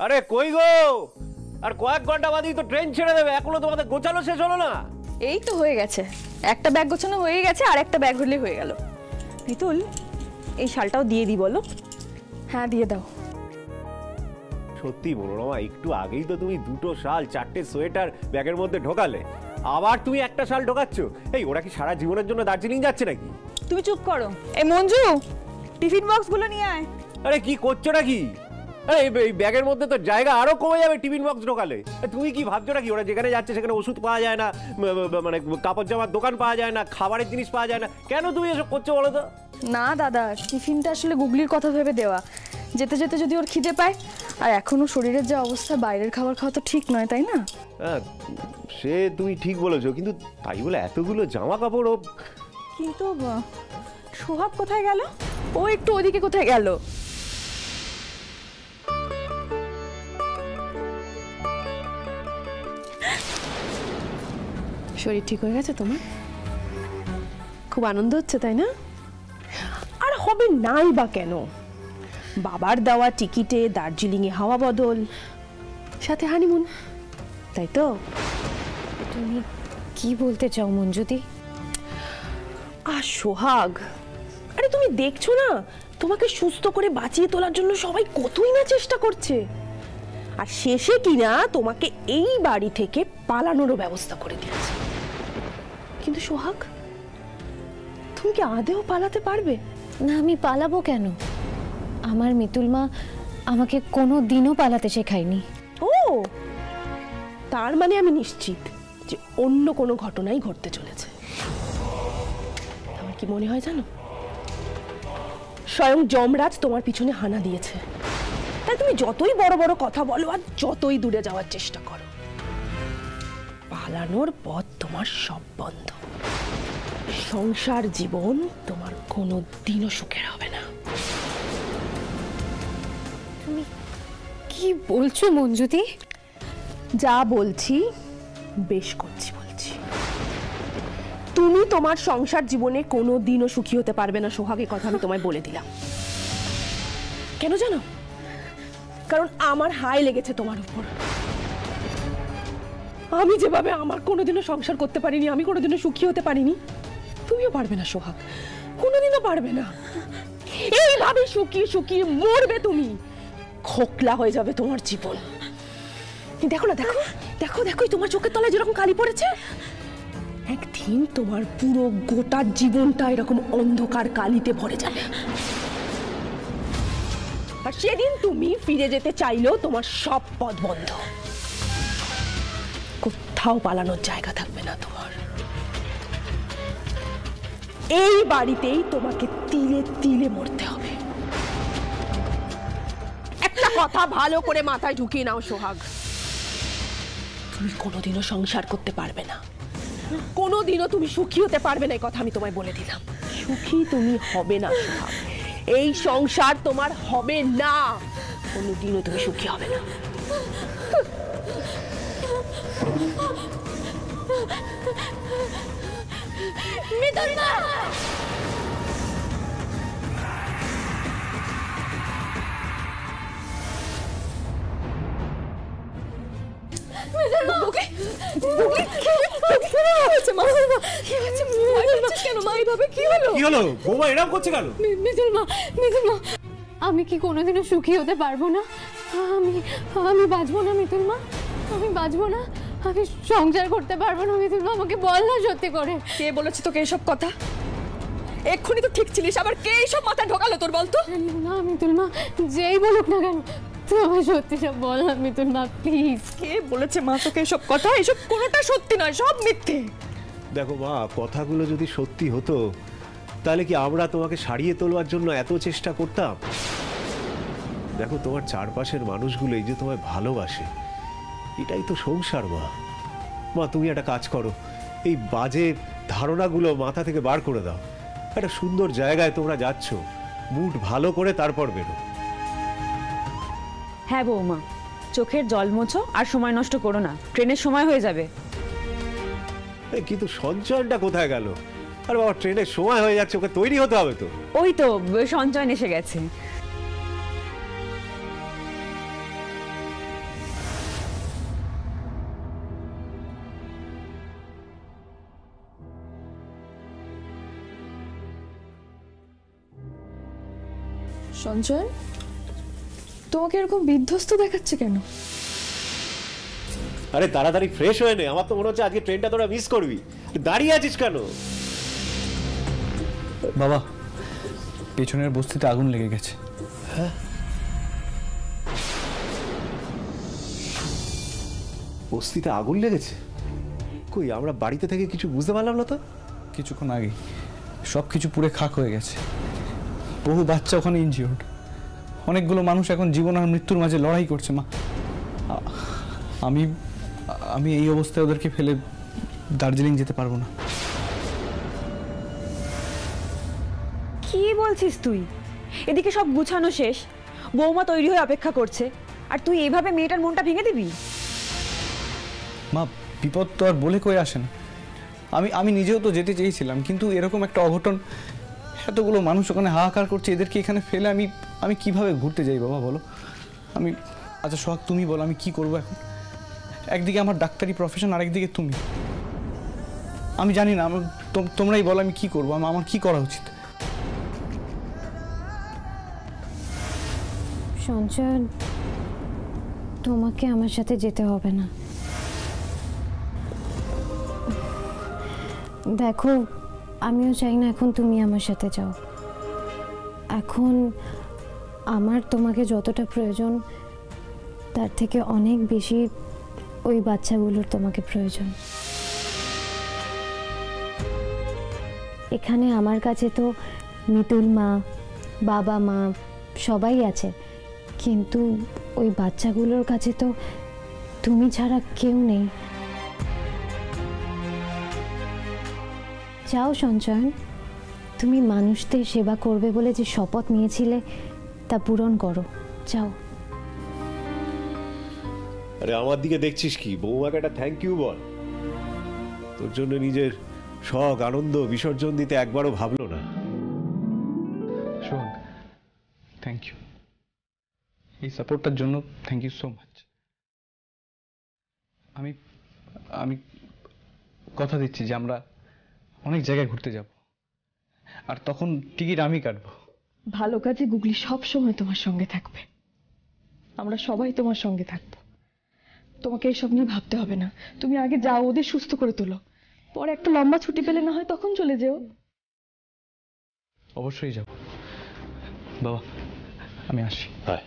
আরে কই গো, আর কয়েক ঘন্টা বাদেই তো ট্রেন ছেড়ে দেবে, এখনো তোমাদের গোছানো শেষ হলো না? এই তো হয়ে গেছে, একটা ব্যাগ গোছানো হয়ে গেছে, আর একটা ব্যাগ হলে হয়ে গেল। মিতুল, এই শালটাও দিয়ে দিই বলো? হ্যাঁ দিয়ে দাও। সত্যি বলো রমা, একটু আগেই তো তুমি দুটো শাল, চারটে সোয়েটার ব্যাগের মধ্যে ঢোকালে, আবার তুমি একটা শাল ঢোকাচ্ছ। এই ওরা কি সারা জীবনের জন্য দার্জিলিং যাচ্ছে নাকি? তুমি চুপ করো। এই মঞ্জু, টিফিন বক্সগুলো নিয়ে আয়। আরে কি করছো নাকি? আরে এই ব্যাগের মধ্যে তো জায়গা আরো কমে যাবে টিফিন বক্স ঢোকালে। তুমি কি ভাবছো নাকি ওরা যেখানে যাচ্ছে সেখানে ওষুধ পাওয়া যায় না, মানে কাপড় জামার দোকান পাওয়া যায় না, খাবারের জিনিস পাওয়া যায় না? কেন তুমি এসব করছো বলো তো? না দাদা, টিফিনটা আসলে গুগলির কথা ভেবে দেওয়া। যেতে যেতে যদি ওর খিদে পায়, আর এখনো শরীরের যে অবস্থা, বাইরের খাবার খাওয়া তো ঠিক নয়, তাই না? হ্যাঁ সে তুমি ঠিক বলেছো, কিন্তু তাই বলে এতগুলো জামা কাপড়? কিন্তু সোহাগ কোথায় গেল? ও একটু ওদিকে কোথায় গেল? শরীর ঠিক হয়ে গেছে তোমার? খুব আনন্দ হচ্ছে তাই না? আর হবে নাই বা কেন? বাবার দেওয়া টিকিটে দার্জিলিং এ হাওয়া বদল, সাথে হানিমুন, তাই তো? তুমি কি বলতে চাও মঞ্জুদি? আর সোহাগ, আরে তুমি দেখছো না তোমাকে সুস্থ করে বাঁচিয়ে তোলার জন্য সবাই কতই না চেষ্টা করছে, আর শেষে কিনা তোমাকে এই বাড়ি থেকে পালানোরও ব্যবস্থা করে দিয়েছে। কিন্তু সোহাগ, তুমি কি আদেও পালাতে পারবে? না, আমি পালাবো কেন? আমার মিতুল মা আমাকে কোনো দিনও পালাতে শেখায়নি। ও, তার মানে আমি নিশ্চিত যে অন্য কোনো ঘটনাই ঘটতে চলেছে। আমার কি মনে হয় জানো, স্বয়ং যমরাজ তোমার পিছনে হানা দিয়েছে। তাই তুমি যতই বড় বড় কথা বলো আর যতই দূরে যাওয়ার চেষ্টা করো, পালানোর পথ তোমার সব বন্ধ। সংসার জীবন তোমার কোনো দিনও সুখের হবে না। তুমি কি বলছো মঞ্জুদি? যা বলছি বেশ করছি বলছি। তুমি তোমার সংসার জীবনে কোনো দিনও সুখী হতে পারবে না সোহাগের কথা আমি তোমায় বলে দিলাম। কেন জানো? কারণ আমার হাই লেগেছে তোমার উপর। আমি যেভাবে আমার কোনোদিনও সংসার করতে পারিনি, আমি কোনোদিনও সুখী হতে পারিনি, তুমিও পারবে না সোহাগ, কোনোদিনও পারবে না। এইভাবে শুকিয়ে শুকিয়ে মরবে তুমি, খোকলা হয়ে যাবে তোমার জীবন। দেখো না, দেখো দেখো দেখো, তোমার চোখের তলায় যেরকম কালি পড়েছে, একদিন তোমার পুরো গোটা জীবনটা এরকম অন্ধকার কালিতে ভরে যাবে। আর সেদিন তুমি ফিরে যেতে চাইলেও তোমার সব পথ বন্ধ, কোথাও পালানোর জায়গা থাকবে না তোমার। এই বাড়িতেই তোমাকে তিলে তিলে মরতে হবে। একটা কথা ভালো করে মাথায় ঢুকিয়ে নাও সোহাগ, তুমি কোনোদিনও সংসার করতে পারবে না, কোনোদিনও তুমি সুখী হতে পারবে না, এই কথা আমি তোমায় বলে দিলাম। সুখী তুমি হবে না সোহাগ, এই সংসার তোমার হবে না, কোনোদিনও তুমি সুখী হবে না। মিতুল মা! আমি কি কোনোদিনও সুখী হতে পারবো না? আমি বাঁচবো না মিতুল মা, আমি বাঁচবো না, আমি সংসার করতে পারবো না মিতুল মা, আমাকে বল না সত্যি করে। কে বলেছে তোকে এসব কথা? এক্ষুনি তো ঠিক ছিলিস, আবার কে এইসব মাথায় ঢোকালো তোর বলতো? না মিতুল মা, যেই বলুক না কেন, তুই আমার সত্যিটা বল না মিতুল মা প্লিজ। কে বলেছে মা তোকে এসব কথা? এসব কোনোটা সত্যি নয়, সব মিথ্যে। দেখো মা, কথাগুলো যদি সত্যি হতো তাহলে কি আমরা তোমাকে সারিয়ে তোলবার জন্য এত চেষ্টা করতাম? দেখো তোমার চারপাশের মানুষগুলো এই যে তোমায় ভালোবাসে, এটাই তো সংসার মা। মা তুমি একটা কাজ করো, এই বাজে ধারণাগুলো মাথা থেকে বার করে দাও। একটা সুন্দর জায়গায় তোমরা যাচ্ছ, মুড ভালো করে তারপর বেরো। হ্যাঁ বৌমা, চোখের জল মোছো আর সময় নষ্ট করো না, ট্রেনের সময় হয়ে যাবে। কিন্তু সঞ্চয়নটা কোথায় গেল? আর বাবা, ট্রেনের সময় হয়ে যাচ্ছে, ওকে তৈরি হতে হবে তো। ওই তো সঞ্চয়ন এসে গেছে। সঞ্চয়ন, তোমাকে এরকম বিধ্বস্ত দেখাচ্ছে কেন? আরে তাড়াতাড়ি ফ্রেশ হয়ে নে, আমার তো মনে হচ্ছে আজকে ট্রেনটা তোরা মিস করবি। দাঁড়িয়ে আছিস কেন? বাবা, পেছনের বস্তিতে আগুন লেগে গেছে। বস্তিতে আগুন লেগেছে? কই, আমরা বাড়িতে থেকে কিছু বুঝতে পারলাম না তো। কিছুক্ষণ আগে সব কিছু পুড়ে খাক হয়ে গেছে। বহু বাচ্চা ওখানে ইনজিওর্ড। অনেকগুলো মানুষ এখন জীবন আর মৃত্যুর মাঝে লড়াই করছে। মা, আমি আমি এই অবস্থায় ওদেরকে ফেলে দার্জিলিং যেতে পারবো না। কি বলছিস তুই? এদিকে সব গুছানো শেষ, বৌমা তৈরি হয়ে অপেক্ষা করছে, আর তুই এইভাবে মেয়েটার মনটা ভেঙে দিবি? মা, বিপদ তো আর বলে কয়ে আসে না। আমি নিজেও তো যেতে চেয়েছিলাম, কিন্তু এরকম একটা অঘটন, এতগুলো মানুষ ওখানে হাহাকার করছে, এদেরকে এখানে ফেলে আমি কিভাবে ঘুরতে যাই বাবা, বলো? আচ্ছা সোহাগ, তুমি বলো আমি কি করবো এখন? একদিকে আমার ডাক্তারি প্রফেশন, আর একদিকে তুমি। আমি জানি না, তোমরাই বলো আমি কি করবো, আমার কি করা উচিত? সঞ্চয়ন, তোমাকে আমার সাথে যেতে হবে না। দেখো, আমিও চাই না এখন তুমি আমার সাথে যাও। এখন আমার তোমাকে যতটা প্রয়োজন তার থেকে অনেক বেশি ওই বাচ্চাগুলোর তোমাকে প্রয়োজন। এখানে আমার কাছে তো মিতুল মা, বাবা মা সবাই আছে, কিন্তু ওই বাচ্চাগুলোর কাছে তো তুমি ছাড়া কেউ নেই। যাও সঞ্চয়ন, তুমি মানুষদের সেবা করবে বলে যে শপথ নিয়েছিলে তা পূরণ করো, যাও। আরে আমার দিকে দেখছিস কি? বৌমাকে একটা থ্যাংক ইউ বল। তোর জন্য নিজের শখ আনন্দ বিসর্জন দিতে একবারও ভাবলো না। সোহাগ, থ্যাংক ইউ। এই সাপোর্টটার জন্য থ্যাংক ইউ সো মাচ। আমি কথা দিচ্ছি যে আমরা অনেক জায়গায় ঘুরতে যাব, আর তখন টিকিট আমি কাটবো। ভালো কাজে গুগলি সব সময় তোমার সঙ্গে থাকবে, আমরা সবাই তোমার সঙ্গে থাকবো। তোমাকে এইসব নিয়ে ভাবতে হবে না। তুমি আগে যাও, ওদের সুস্থ করে তোলো, পরে একটা লম্বা ছুটি পেলে না হয় তখন চলে যেও। অবশ্যই যাব বাবা, আমি আসি। হ্যাঁ,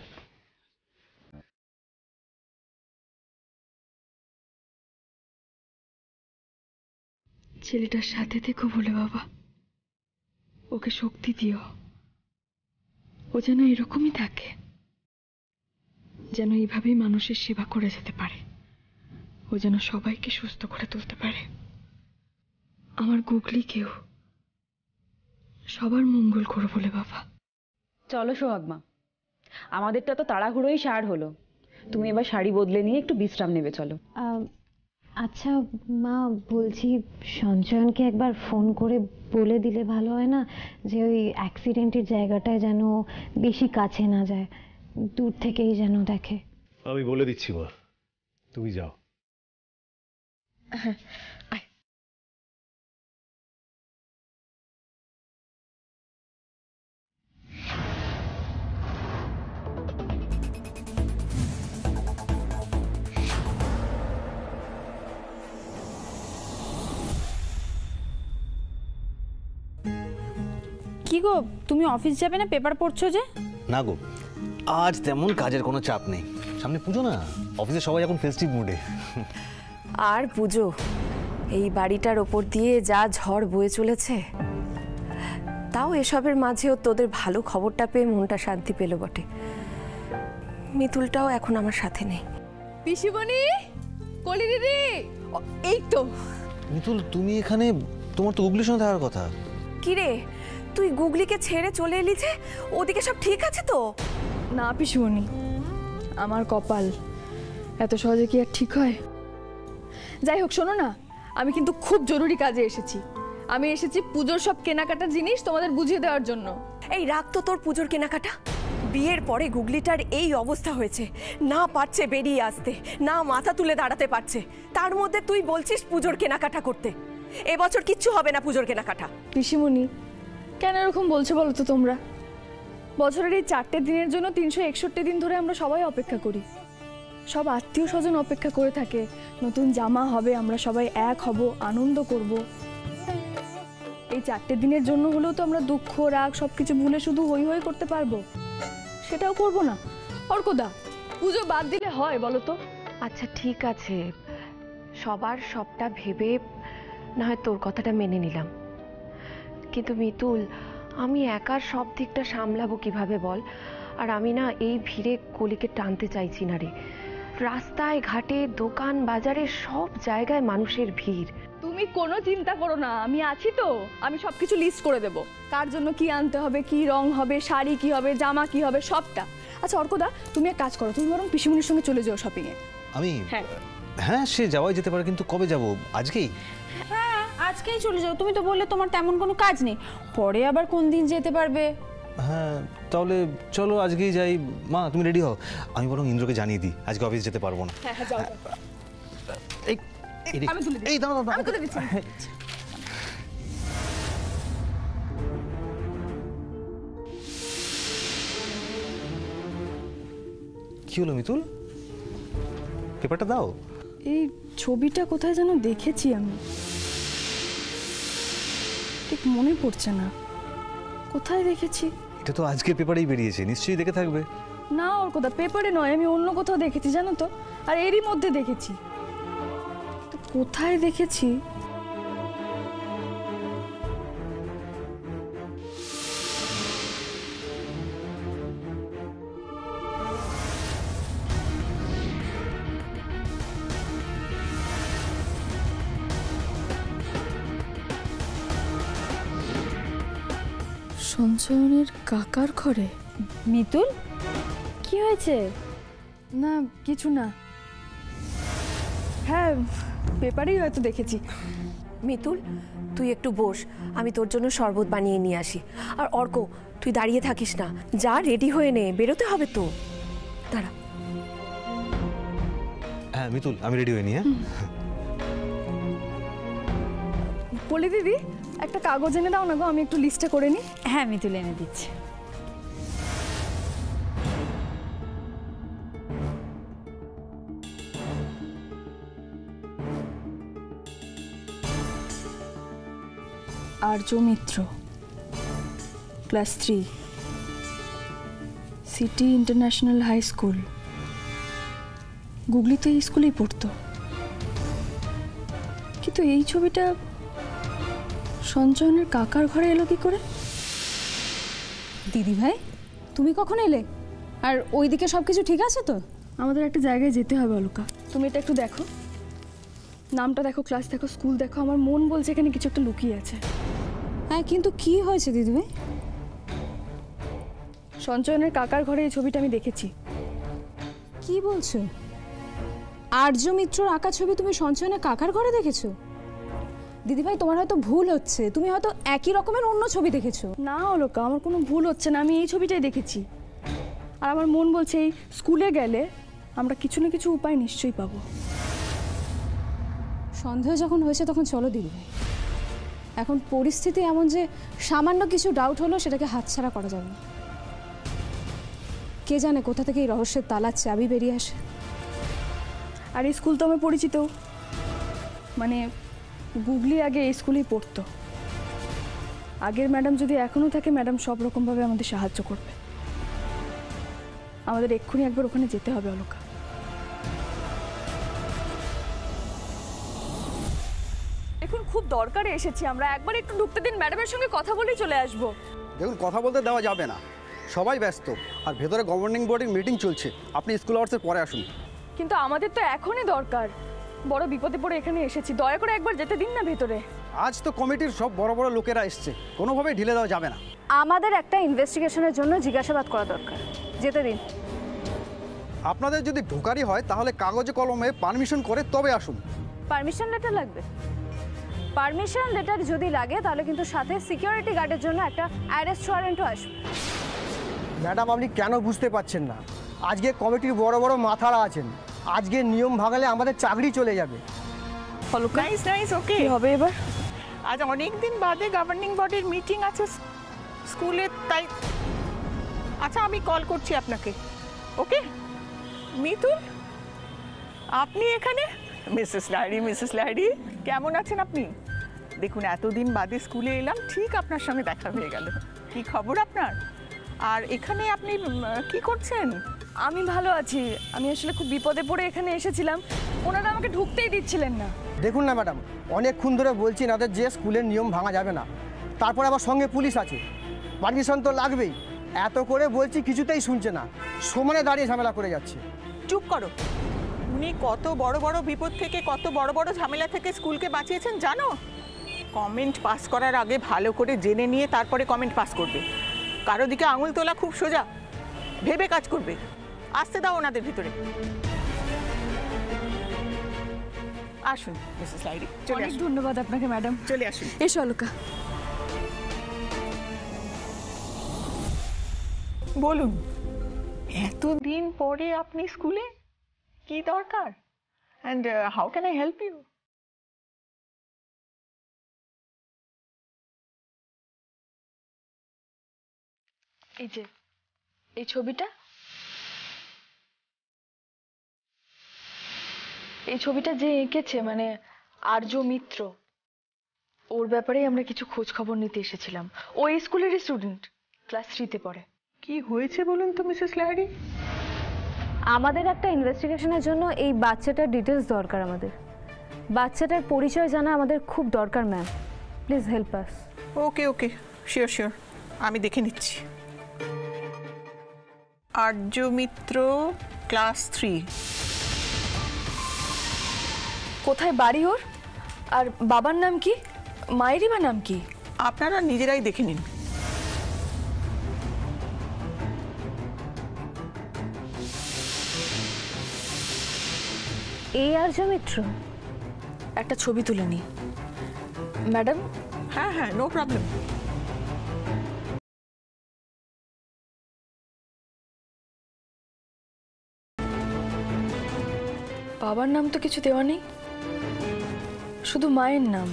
ছেলেটার সাথে থেকো বলে বাবা, ওকে শক্তি দিও। ও যেন এরকমই থাকে, যেন এইভাবেই মানুষের সেবা করে যেতে পারে, ও যেন সবাইকে সুস্থ করে তুলতে পারে। আমার গুগলিকেও সবার মঙ্গল করো বলে বাবা। চলো সোহাগ মা, আমাদেরটা তো তাড়াহুড়োই সার হলো। তুমি এবার শাড়ি বদলে নিয়ে একটু বিশ্রাম নেবে, চলো। আচ্ছা মা, বলছি সঞ্চয়নকে একবার ফোন করে বলে দিলে ভালো হয় না, যে ওই অ্যাক্সিডেন্টের জায়গাটায় যেন বেশি কাছে না যায়, দূর থেকেই যেন দেখে। আমি বলে দিচ্ছি মা, তুমি যাও। কি গো, তুমি অফিস যাবে না? পেপার পড়ছো যে? না গো, আজ তেমন কাজের কোনো চাপ নেই। সামনে পুজো না, অফিসে সবাই এখন ফেস্টিভ মুডে। আর পুজো, এই বাড়িটার ওপর দিয়ে যা ঝড় বয়ে চলেছে, তাও এসবের মাঝেও তোদের ভালো খবরটা পেয়ে মনটা শান্তি পেল বটে। মিতুলটাও এখন আমার সাথে নেই। পিসিমণি, কলি দিদি, এই তো। মিতুল, তুমি এখানে? তোমার তো গুগলির সঙ্গে থাকার কথা। কিরে, তুই গুগলিকে ছেড়ে চলে এলি যে? ওদিকে সব ঠিক আছে তো? না পিসিমণি, আমার কপাল এত সহজে কি আর ঠিক হয়? যাই হোক, শোনো না, আমি কিন্তু খুব জরুরি কাজে এসেছি। আমি এসেছি পুজোর সব কেনাকাটার জিনিস তোমাদের বুঝিয়ে দেওয়ার জন্য। এই রাখ তো তোর পুজোর কেনাকাটা। বিয়ের পরে গুগলিটার এই অবস্থা হয়েছে, না পারছে বেরিয়ে আসতে, না মাথা তুলে দাঁড়াতে পারছে, তার মধ্যে তুই বলছিস পুজোর কেনাকাটা করতে। এবছর কিচ্ছু হবে না পুজোর কেনাকাটা। পিসিমণি, কেন এরকম বলছো বলো তো তোমরা? বছরের এই 4টে দিনের জন্য 361 দিন ধরে আমরা সবাই অপেক্ষা করি। সব আত্মীয় স্বজন অপেক্ষা করে থাকে, নতুন জামা হবে, আমরা সবাই এক হব, আনন্দ করব। এই 4টে দিনের জন্য হলেও তো আমরা দুঃখ রাগ সবকিছু ভুলে শুধু হই হই করতে পারবো, সেটাও করব না। অর্কদা, পুজো বাদ দিলে হয় বলো তো? আচ্ছা ঠিক আছে, সবার সবটা ভেবে না হয় তোর কথাটা মেনে নিলাম, কিন্তু মিতুল আমি একার সব দিকটা সামলাবো কিভাবে বল? আর আমি না এই ভিড়ে কলিকে টানতে চাইছি না রে। রাস্তায় ঘাটে দোকান বাজারে সব জায়গায় মানুষের ভিড়। তুমি কোনো চিন্তা করো না, আমি আছি তো। আমি সবকিছু লিস্ট করে দেব, কার জন্য কি আনতে হবে, কি রং হবে, শাড়ি কি হবে, জামা কি হবে, সবটা। আচ্ছা অর্কদা, তুমি এক কাজ করো, তুমি বরং পিসিমণির সঙ্গে চলে যাও শপিং এ। আমি হ্যাঁ হ্যাঁ, সে যাওয়াই যেতে পারে, কিন্তু কবে যাব? আজকেই? হ্যাঁ আজকেই চলে যাও, তুমি তো বললে তোমার তেমন কোনো কাজ নেই, পরে আবার কোন দিন যেতে পারবে। হ্যাঁ তাহলে চলো আজকেই যাই। মা তুমি রেডি হও, আমি বরং ইন্দ্রকে জানিয়ে দিই আজকে অফিস যেতে পারবো না। হ্যাঁ হ্যাঁ যাও। এই আমি তুলে দিচ্ছি। এই দাঁড়াও আমি তুলে দিচ্ছি। কি হলো মিতুল, পেপারটা দাও। এই ছবিটা কোথায় যেন দেখেছি আমি, ঠিক মনে পড়ছে না কোথায় দেখেছি। এটা তো আজকের পেপারেই বেরিয়েছে, নিশ্চয়ই দেখে থাকবে। না অর্কদা, পেপারে নয়, আমি অন্য কোথাও দেখেছি জানো তো, আর এরই মধ্যে দেখেছি। তো কোথায় দেখেছি? সঞ্চয়নের কাকার ঘরে। মিতুল কি হয়েছে? না কিছু না, হ্যাঁ পেপারেই হয়তো দেখেছি। মিতুল তুই একটু বস, আমি তোর জন্য শরবত বানিয়ে নিয়ে আসি। আর অর্ক তুই দাঁড়িয়ে থাকিস না, যা রেডি হয়ে নে, বেরোতে হবে তো। দাঁড়া। হ্যাঁ মিতুল আমি রেডি হয়ে নি। হ্যাঁ বলি দিদি, একটা কাগজ এনে দাও না গো, আমি একটু লিস্টটা করে নিই। হ্যাঁ মিতুল এনে দিচ্ছি। Arya Mitra, class 3, City International High School. গুগলি তো এই স্কুলেই পড়তো, কিন্তু এই ছবিটা সঞ্চয়নের কাকার ঘরে এলো কি করে? দিদি ভাই তুমি কখন এলে? আর ওইদিকে সব কিছু ঠিক আছে তো? আমাদের একটা জায়গায় যেতে হবে অলকা, তুমি এটা একটু দেখো, নামটা দেখো, ক্লাস দেখো, স্কুল দেখো। আমার মন বলছে এখানে কিছু একটা লুকিয়ে আছে। হ্যাঁ কিন্তু কি হয়েছে দিদি ভাই? সঞ্চয়নের কাকার ঘরে এই ছবিটা আমি দেখেছি। কি বলছো? আর্য মিত্রর আঁকা ছবি তুমি সঞ্চয়নের কাকার ঘরে দেখেছো? দিদি ভাই তোমার হয়তো ভুল হচ্ছে, তুমি হয়তো একই রকমের অন্য ছবি দেখেছো। না অলকা, আমার কোনো ভুল হচ্ছে না, আমি এই ছবিটাই দেখেছি। আর আমার মন বলছে এই স্কুলে গেলে আমরা কিছু না কিছু উপায় নিশ্চয়ই পাবো। সন্দেহ যখন হয়েছে তখন চলো দিদি ভাই। এখন পরিস্থিতি এমন যে সামান্য কিছু ডাউট হলো সেটাকে হাতছাড়া করা যাবে না। কে জানে কোথা থেকে এই রহস্যের তালার চাবি বেরিয়ে আসে। আর এই স্কুল তো আমার পরিচিত, মানে গুগলি আগে এই স্কুলেই পড়তো। আগের ম্যাডাম যদি এখনো থাকে, ম্যাডাম সব রকমভাবে আমাদের সাহায্য করবে। আমাদের এক্ষুনি একবার ওখানে যেতে হবে অলকা। এখন খুব দরকারে এসেছি আমরা, একবার একটু ঢুকতে দিন, ম্যাডামের সঙ্গে কথা বলেই চলে আসবো। দেখুন কথা বলতে দেওয়া যাবে না, সবাই ব্যস্ত, আর ভেতরে গভর্নিং বডির মিটিং চলছে। আপনি স্কুল আওয়ার্সের পরে আসুন। কিন্তু আমাদের তো এখনই দরকার, বড় বিপদে পড়ে এখানে এসেছি, দয়া করে একবার যেতে দিন না ভেতরে। আজ তো কমিটির সব বড় বড় লোকেরা এসছে, কোনোভাবেই ঢিলে দেওয়া যাবে না। আমাদের একটা ইনভেস্টিগেশনের জন্য জিজ্ঞাসাবাদ করা দরকার, যেতে দিন। আপনাদের যদি ঢোকারই হয় তাহলে কাগজে কলমে পারমিশন করে তবে আসুন। পারমিশন লেটার লাগবে? পারমিশন লেটার যদি লাগে তাহলে কিন্তু সাথে সিকিউরিটি গার্ডের জন্য একটা অ্যারেস্ট ওয়ারেন্টও আসবে। ম্যাডাম আপনি কেন বুঝতে পারছেন না? আজকে কমিটির বড় বড় মাথারা আছেন, আজকে নিয়ম ভাঙালে আমাদের চাকরি চলে যাবে। নাইস নাইস, ওকে। কি হবে এবার? আজ অনেক দিন বাদে গভর্নিং বডির মিটিং আছে স্কুলে, তাই আচ্ছা আমি কল করছি আপনাকে। ওকে মিতুল, আপনি এখানে? মিসেস লাহিড়ী কেমন আছেন আপনি? দেখুন এতদিন বাদে স্কুলে এলাম, ঠিক আপনার সঙ্গে দেখা হয়ে গেল। কি খবর আপনার? আর এখানে আপনি কি করছেন? আমি ভালো আছি। আমি আসলে খুব বিপদে পড়ে এখানে এসেছিলাম, ওনারা আমাকে ঢুকতেই দিচ্ছিলেন না। দেখুন না ম্যাডাম, অনেকক্ষণ ধরে বলছি নাদের যে স্কুলের নিয়ম ভাঙা যাবে না, তারপর আবার সঙ্গে পুলিশ আছে, পারমিশন তো লাগবেই। এত করে বলছি কিছুতেই শুনছে না, সমানে দাঁড়িয়ে ঝামেলা করে যাচ্ছে। চুপ করো। উনি কত বড় বড় বিপদ থেকে, কত বড় বড় ঝামেলা থেকে স্কুলকে বাঁচিয়েছেন জানো? কমেন্ট পাস করার আগে ভালো করে জেনে নিয়ে তারপরে কমেন্ট পাস করবে। কারো দিকে আঙুল তোলা খুব সোজা, ভেবে কাজ করবে। আসতে দাও ওনাদের ভিতরে। আসুন মিসেস লাহিড়ী, চলে অনেক আসুন। ধন্যবাদ আপনাকে ম্যাডাম। চলে আসুন। এসো অলকা। বলুন, এতদিন পরে আপনি স্কুলে? কি দরকার? And how can I help you? এই যে এই ছবিটা, এই ছবিটা যে এঁকেছে মানে আর্য মিত্র, ওর ব্যাপারেই আমরা কিছু খোঁজ খবর নিতে এসেছিলাম। ও এই স্কুলেরই স্টুডেন্ট, ক্লাস 3-তে পড়ে। কি হয়েছে বলুন তো মিসেস লাহিড়ী? আমাদের একটা ইনভেস্টিগেশনের জন্য এই বাচ্চাটার ডিটেলস দরকার। আমাদের বাচ্চাটার পরিচয় জানা আমাদের খুব দরকার ma'am, please help us. Okay okay, sure sure, আমি দেখে নিচ্ছি। আর্য মিত্র, ক্লাস 3। কোথায় বাড়ি ওর? আর বাবার নাম কি, মায়েরই বা নাম কি? আপনারা নিজেরাই দেখে নিন। এই আর্য মিত্র? একটা ছবি তুলে নি ম্যাডাম। হ্যাঁ হ্যাঁ, নো প্রবলেম। বাবার নাম তো কিছু দেওয়া নেই, শুধু মায়ের নাম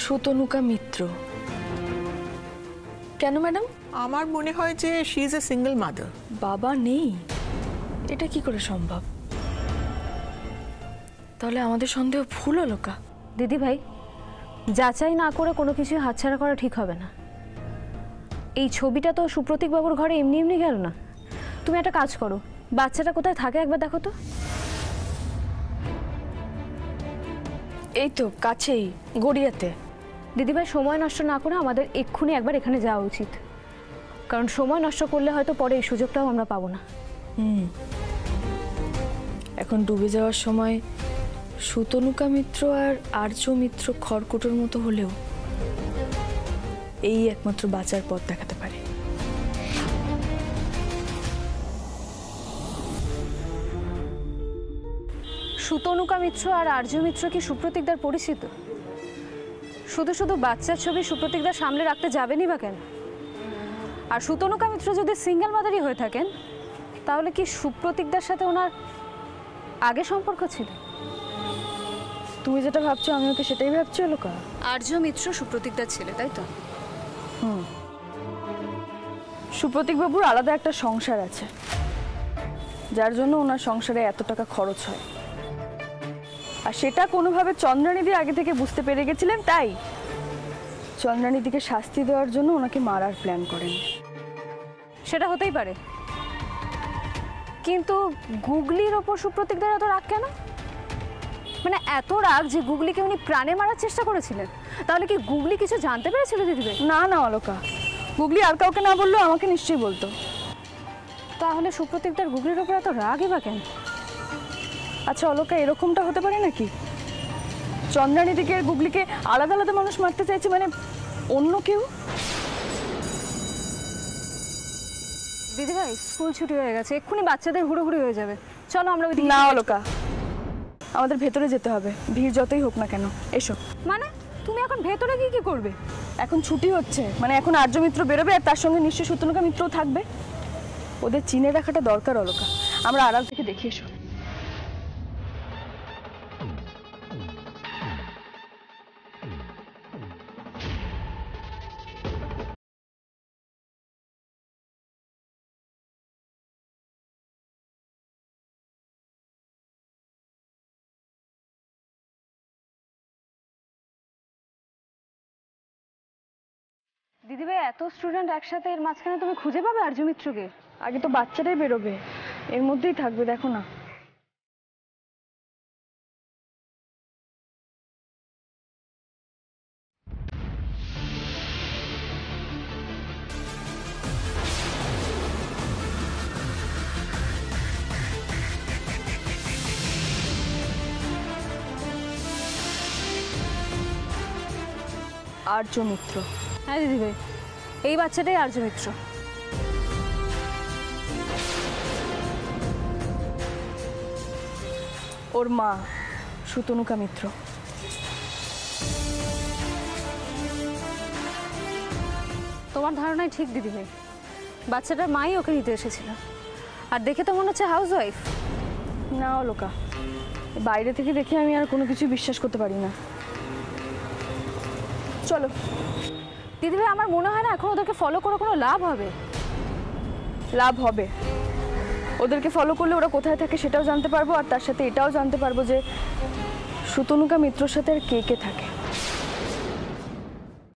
সুতনুকা মিত্র। কেন ম্যাডাম? আমার মনে হয় যে she is a single mother. বাবা নেই, এটা কি করে সম্ভব? তাহলে আমাদের সন্দেহ ভুল হলো কা? দিদি ভাই, যাচাই না করে কোনো কিছুই হাতছাড়া করা ঠিক হবে না। এই ছবিটা তো সুপ্রতীক বাবুর ঘরে এমনি এমনি গেল না। তুমি একটা কাজ করো, বাচ্চাটা কোথায় থাকে একবার দেখো তো। এই তো কাছেই, গড়িয়াতে। দিদিভাই, সময় নষ্ট না করে আমাদের এক্ষুনি একবার এখানে যাওয়া উচিত, কারণ সময় নষ্ট করলে হয়তো পরে এই সুযোগটাও আমরা পাবো না। এখন ডুবে যাওয়ার সময় সুতনুকা মিত্র আর আর্য মিত্র খড়কুটোর মতো হলেও এই একমাত্র বাঁচার পথ দেখাতে পারে। সুতনুকা মিত্র আর আর্য মিত্র কি সুপ্রতীকদার পরিচিত? শুধু শুধু বাচ্চার ছবি সুপ্রতীকদার সামনে রাখতে যাবেনই বা কেন? আর সুতনুকা মিত্র যদি সিঙ্গেল মাদারই হয়ে থাকেন, তাহলে কি সুপ্রতীকদার সাথে ওনার আগে সম্পর্ক ছিল? তুমি যেটা ভাবছো আমি ওকে সেটাই ভাবছি লোকা। আর্য মিত্র সুপ্রতীকদার ছেলে, তাই তো? সুপ্রতীক বাবুর আলাদা একটা সংসার আছে, যার জন্য ওনার সংসারে এত টাকা খরচ হয়। আর সেটা কোনোভাবে চন্দ্রানিধি আগে থেকে বুঝতে পেরে গেছিলেন, তাই চন্দ্রানিধিকে শাস্তি দেওয়ার জন্য ওনাকে মারার প্ল্যান করেন। সেটা হতেই পারে, কিন্তু গুগলির ওপর সুপ্রতীকদার এত রাগ কেন? মানে এত রাগ যে গুগলিকে উনি প্রাণে মারার চেষ্টা করেছিলেন? তাহলে কি গুগলি কিছু জানতে পেরেছিল দিদিভাই? না না অলোকা, গুগলি আর কাউকে না বললেও আমাকে নিশ্চয়ই বলতো। তাহলে সুপ্রতীকদার গুগলির ওপর এত রাগই বা কেন? আচ্ছা অলোকা, এরকমটা হতে পারে নাকি চন্দ্রানিধিকে আর গুগলিকে আলাদা আলাদা মানুষ মারতে চাইছে, মানে অন্য কেউ? দিদিভাই, স্কুল ছুটি হয়ে গেছে, এক্ষুনি বাচ্চাদের হুড়োহুড়ি হয়ে যাবে। চলো আমরা ওই দিকে। না অলোকা, আমাদের ভেতরে যেতে হবে, ভিড় যতই হোক না কেন। এসো। মানে তুমি এখন ভেতরে গিয়ে কি করবে? এখন ছুটি হচ্ছে, মানে এখন আর্য মিত্র বেরোবে আর তার সঙ্গে নিশ্চয়ই সুতনুকা মিত্রও থাকবে। ওদের চিনে রাখাটা দরকার অলোকা, আমরা আড়াল থেকে দেখে এসো। দিদিভাই এত স্টুডেন্ট একসাথে, এর মাঝখানে তুমি খুঁজে পাবে আর্য মিত্রকে? আগে তো বাচ্চাটাই বেরোবে, এর মধ্যেই থাকবে, দেখো না। আর্য মিত্র। হ্যাঁ দিদিভাই, এই বাচ্চাটাই আর্য মিত্র। ওর মা সুতনুকা মিত্র। তোমার ধারণাই ঠিক দিদিভাই, বাচ্চাটার মাই ওকে নিতে এসেছিল। আর দেখে তো মনে হচ্ছে হাউস ওয়াইফ। না অলোকা, বাইরে থেকে দেখে আমি আর কোনো কিছু বিশ্বাস করতে পারি না। চলো। দিদিভাই আমার মনে হয় না এখন ওদেরকে ফলো করে কোনো লাভ হবে। লাভ হবে, ওদেরকে ফলো করলে ওরা কোথায় থাকে সেটাও জানতে পারবো, আর তার সাথে এটাও জানতে পারবো যে সুতনুকা মিত্রর সাথে আর কে কে থাকে।